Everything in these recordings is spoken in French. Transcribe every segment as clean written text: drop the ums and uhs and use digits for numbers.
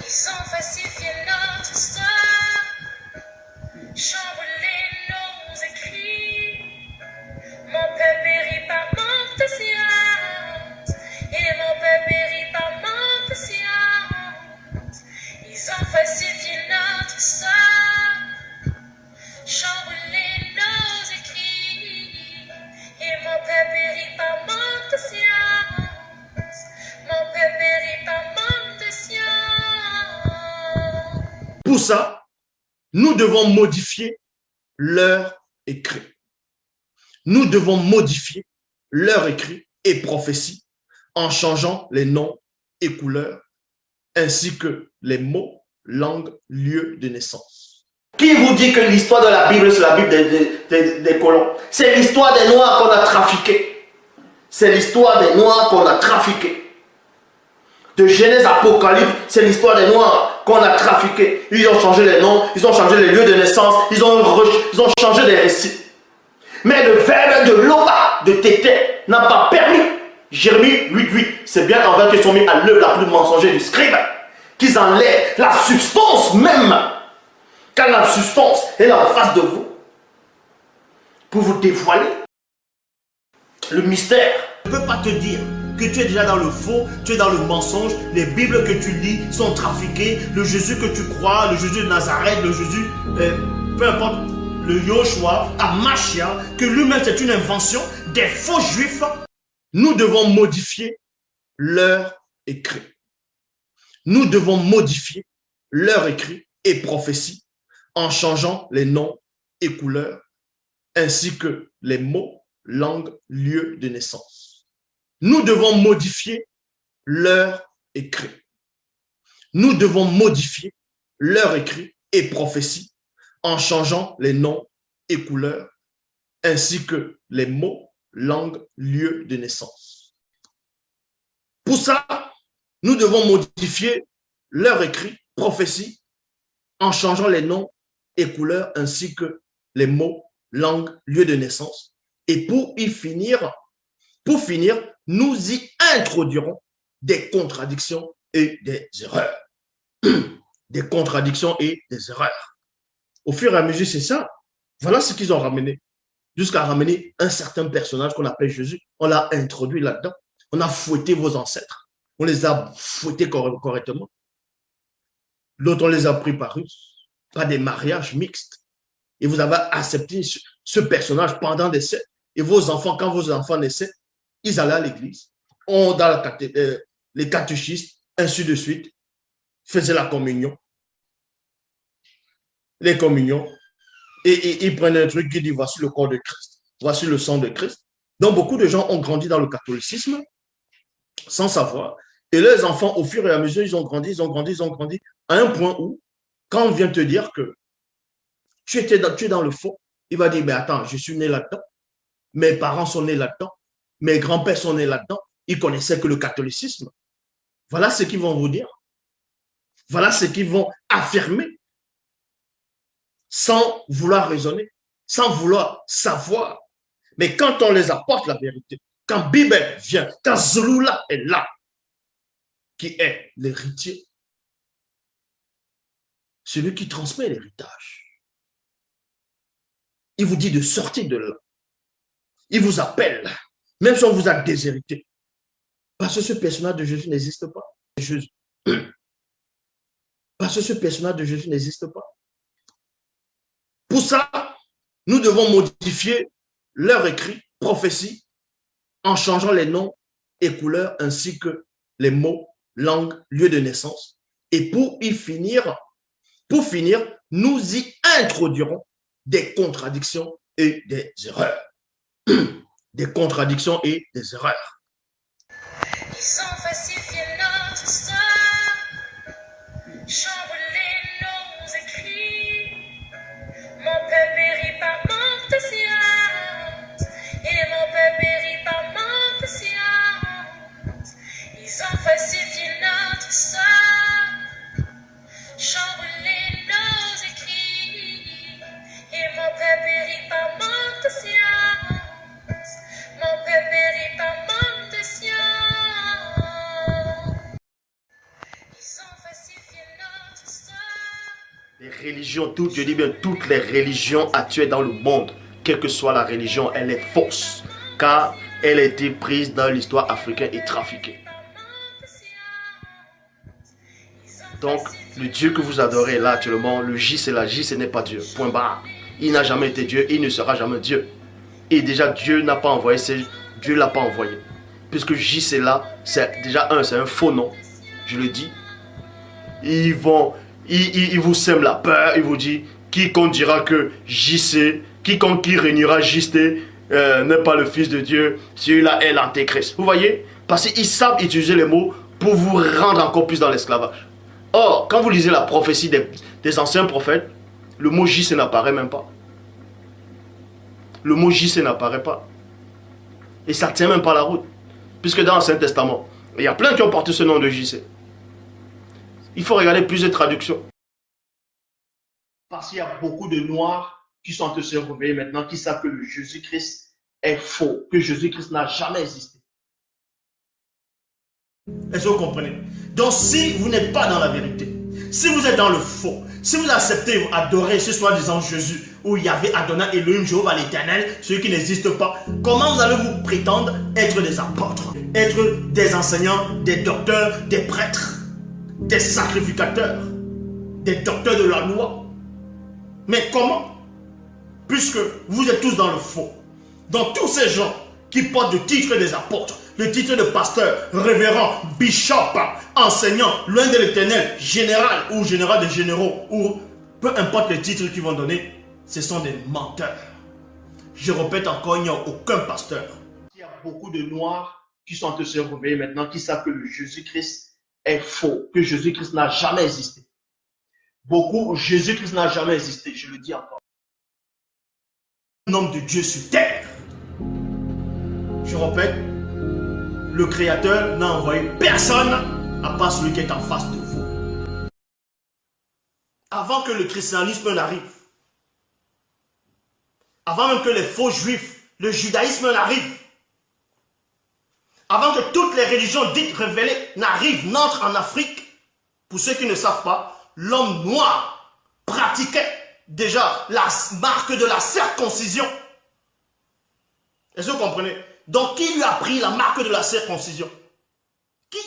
Ils ont falsifié notre histoire, chamboulé nos écrits. Mon peuple périt par manque de science, et mon peuple périt par manque de science. Ils ont falsifié notre histoire, chamboulé nos écrits, et mon peuple périt par manque de science. Mon peuple périt par manque de science. Pour ça, nous devons modifier leur écrit. Nous devons modifier leur écrit et prophétie en changeant les noms et couleurs, ainsi que les mots, langues, lieux de naissance. Qui vous dit que l'histoire de la Bible, c'est la Bible des colons? C'est l'histoire des Noirs qu'on a trafiqués. C'est l'histoire des Noirs qu'on a trafiqués. De Genèse à Apocalypse, c'est l'histoire des Noirs qu'on a trafiqués. Ils ont changé les noms, ils ont changé les lieux de naissance, ils ont changé les récits. Mais le verbe de Loba, de Tété, n'a pas permis. Jérémie 8:8, c'est bien envers qu'ils sont mis à l'œuvre la plus mensongère du scribe, qu'ils enlèvent la substance même, car la substance est là en face de vous, pour vous dévoiler le mystère. Je ne peux pas te dire que tu es déjà dans le faux, tu es dans le mensonge, les Bibles que tu lis sont trafiquées, le Jésus que tu crois, le Jésus de Nazareth, le Jésus, peu importe, le Yoshua, Amashia, que lui-même c'est une invention des faux juifs. Nous devons modifier leur écrit. Nous devons modifier leur écrit et prophétie en changeant les noms et couleurs, ainsi que les mots, langues, lieux de naissance. Nous devons modifier leur écrit. Nous devons modifier leur écrit et prophétie en changeant les noms et couleurs, ainsi que les mots, langues, lieux de naissance. Pour ça, nous devons modifier leur écrit, prophétie, en changeant les noms et couleurs, ainsi que les mots, langues, lieux de naissance. Et pour finir, nous y introduirons des contradictions et des erreurs. Des contradictions et des erreurs. Au fur et à mesure, c'est ça. Voilà ce qu'ils ont ramené. Jusqu'à ramener un certain personnage qu'on appelle Jésus. On l'a introduit là-dedans. On a fouetté vos ancêtres. On les a fouettés correctement. D'autres, on les a pris par des mariages mixtes. Et vous avez accepté ce personnage pendant des siècles. Et vos enfants, quand vos enfants naissaient, ils allaient à l'église. On, dans les catéchistes, ainsi de suite, faisaient la communion. Les communions. Et ils prennent un truc qui dit, voici le corps de Christ, voici le sang de Christ. Donc, beaucoup de gens ont grandi dans le catholicisme sans savoir. Et leurs enfants, au fur et à mesure, ils ont grandi, à un point où, quand on vient te dire que tu es dans le faux, il va dire, mais attends, je suis né là-dedans, mes parents sont nés là-dedans, mes grands-pères sont nés là-dedans, ils connaissaient que le catholicisme. Voilà ce qu'ils vont vous dire. Voilà ce qu'ils vont affirmer, sans vouloir raisonner, sans vouloir savoir. Mais quand on les apporte la vérité, quand Bible vient, quand Zouloula est là, qui est l'héritier, celui qui transmet l'héritage, il vous dit de sortir de là. Il vous appelle, même si on vous a déshérité. Parce que ce personnage de Jésus n'existe pas. Jésus. Parce que ce personnage de Jésus n'existe pas. Pour ça, nous devons modifier leur écrit, prophétie, en changeant les noms et couleurs, ainsi que les mots, langues, lieux de naissance. Et pour finir, nous y introduirons des contradictions et des erreurs. Des contradictions et des erreurs. Ils ont falsifié notre histoire, chamboulé nos écrits. Mon peuple périt par manque de science, et mon peuple périt par manque de science. Ils ont falsifié notre histoire, chamboulé nos écrits, et mon peuple périt par manque de science. Mon peuple périt par manque de science. Les religions, je dis bien toutes les religions actuelles dans le monde, quelle que soit la religion, elle est fausse. Car elle a été prise dans l'histoire africaine et trafiquée. Donc, le Dieu que vous adorez là actuellement, le J c'est la J, ce n'est pas Dieu. Point barre. Il n'a jamais été Dieu, il ne sera jamais Dieu. Et déjà, Dieu n'a pas envoyé, Dieu ne l'a pas envoyé. Puisque J c'est là, c'est déjà c'est un faux nom. Je le dis. Ils vous sèment la peur, ils vous disent, quiconque dira que JC, quiconque qui régnera JC n'est pas le Fils de Dieu, celui-là est l'antéchrist. Vous voyez? Parce qu'ils savent utiliser les mots pour vous rendre encore plus dans l'esclavage. Or, quand vous lisez la prophétie des anciens prophètes, le mot JC n'apparaît même pas. Le mot JC n'apparaît pas. Et ça ne tient même pas la route. Puisque dans l'Ancien Testament, il y a plein qui ont porté ce nom de JC. Il faut regarder plusieurs traductions. Parce qu'il y a beaucoup de noirs qui sont en train de se réveiller maintenant, qui savent que le Jésus-Christ est faux, que Jésus-Christ n'a jamais existé. Est-ce que vous comprenez? Donc si vous n'êtes pas dans la vérité, si vous êtes dans le faux, si vous acceptez adorer ce soi-disant Jésus, où il y avait Adonai, Elohim, Jéhovah l'éternel, celui qui n'existe pas, comment vous allez vous prétendre être des apôtres, être des enseignants, des docteurs, des prêtres, des sacrificateurs, des docteurs de la loi? Mais comment? Puisque vous êtes tous dans le faux. Donc tous ces gens qui portent le titre des apôtres, le titre de pasteur, révérend, bishop, enseignant, loin de l'éternel, général ou général des généraux, ou peu importe les titres qu'ils vont donner, ce sont des menteurs. Je répète encore, il n'y a aucun pasteur. Il y a beaucoup de noirs qui sont en train de se réveiller maintenant, qui savent que le Jésus-Christ est faux, que Jésus-Christ n'a jamais existé. Beaucoup, Jésus-Christ n'a jamais existé, je le dis encore. Le nom de Dieu sur terre. Je répète, le Créateur n'a envoyé personne à part celui qui est en face de vous. Avant que le christianisme n'arrive, avant même que les faux juifs, le judaïsme n'arrive, avant que toutes les religions dites révélées n'arrivent, n'entrent en Afrique, pour ceux qui ne savent pas, l'homme noir pratiquait déjà la marque de la circoncision. Est-ce que vous comprenez? Donc, qui lui a pris la marque de la circoncision? Qui?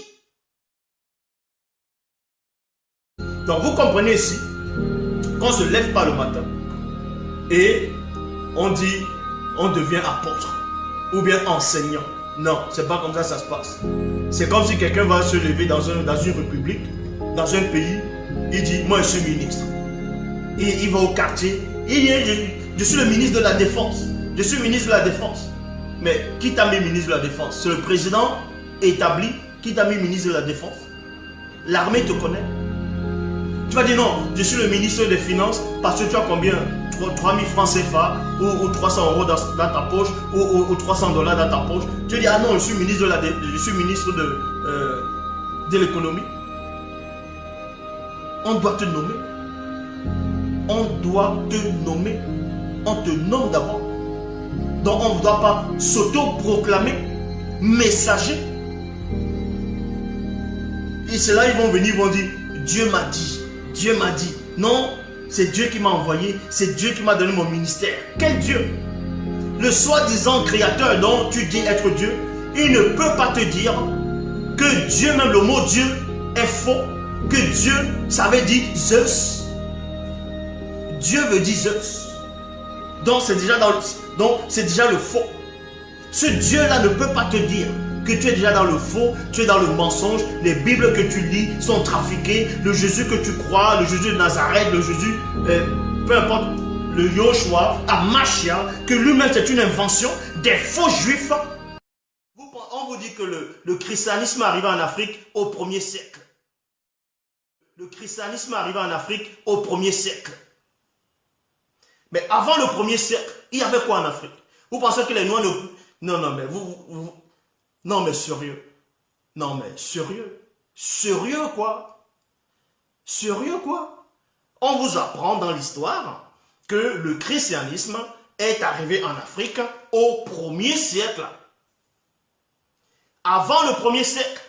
Donc, vous comprenez ici qu'on ne se lève pas le matin et on dit on devient apôtre ou bien enseignant. Non, c'est pas comme ça que ça se passe. C'est comme si quelqu'un va se lever dans une république, dans un pays, il dit moi je suis ministre. Et il va au quartier, il dit je suis le ministre de la Défense. Je suis ministre de la Défense. Mais qui t'a mis ministre de la Défense? C'est le président établi qui t'a mis ministre de la Défense. L'armée te connaît. Tu vas dire non, je suis le ministre des Finances parce que tu as combien? 3000 francs CFA ou 300 euros dans ta poche ou 300 $ dans ta poche. Tu dis ah non, je suis ministre de l'économie. On doit te nommer. On doit te nommer. On te nomme d'abord. Donc on ne doit pas s'auto-proclamer messager. Et c'est là ils vont venir, ils vont dire Dieu m'a dit, Dieu m'a dit. Non, c'est Dieu qui m'a envoyé, c'est Dieu qui m'a donné mon ministère. Quel Dieu? Le soi-disant créateur dont tu dis être Dieu, il ne peut pas te dire que Dieu, même le mot Dieu, est faux. Que Dieu, ça veut dire Zeus. Dieu veut dire Zeus. Donc c'est déjà le faux. Ce Dieu-là ne peut pas te dire que tu es déjà dans le faux, tu es dans le mensonge. Les Bibles que tu lis sont trafiquées. Le Jésus que tu crois, le Jésus de Nazareth, le Jésus, peu importe, le Yoshua, Amashia, que lui-même c'est une invention des faux juifs. On vous dit que le christianisme arrive en Afrique au 1er siècle. Le christianisme arrive en Afrique au 1er siècle. Mais avant le 1er siècle, il y avait quoi en Afrique? Vous pensez que les Noirs ne... Non, mais non, mais sérieux. Non, mais sérieux. Sérieux, quoi? Sérieux, quoi? On vous apprend dans l'histoire que le christianisme est arrivé en Afrique au 1er siècle. Avant le 1er siècle,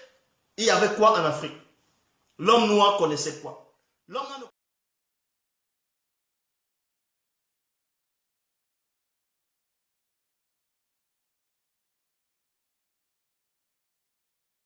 il y avait quoi en Afrique? L'homme noir connaissait quoi? L'homme noir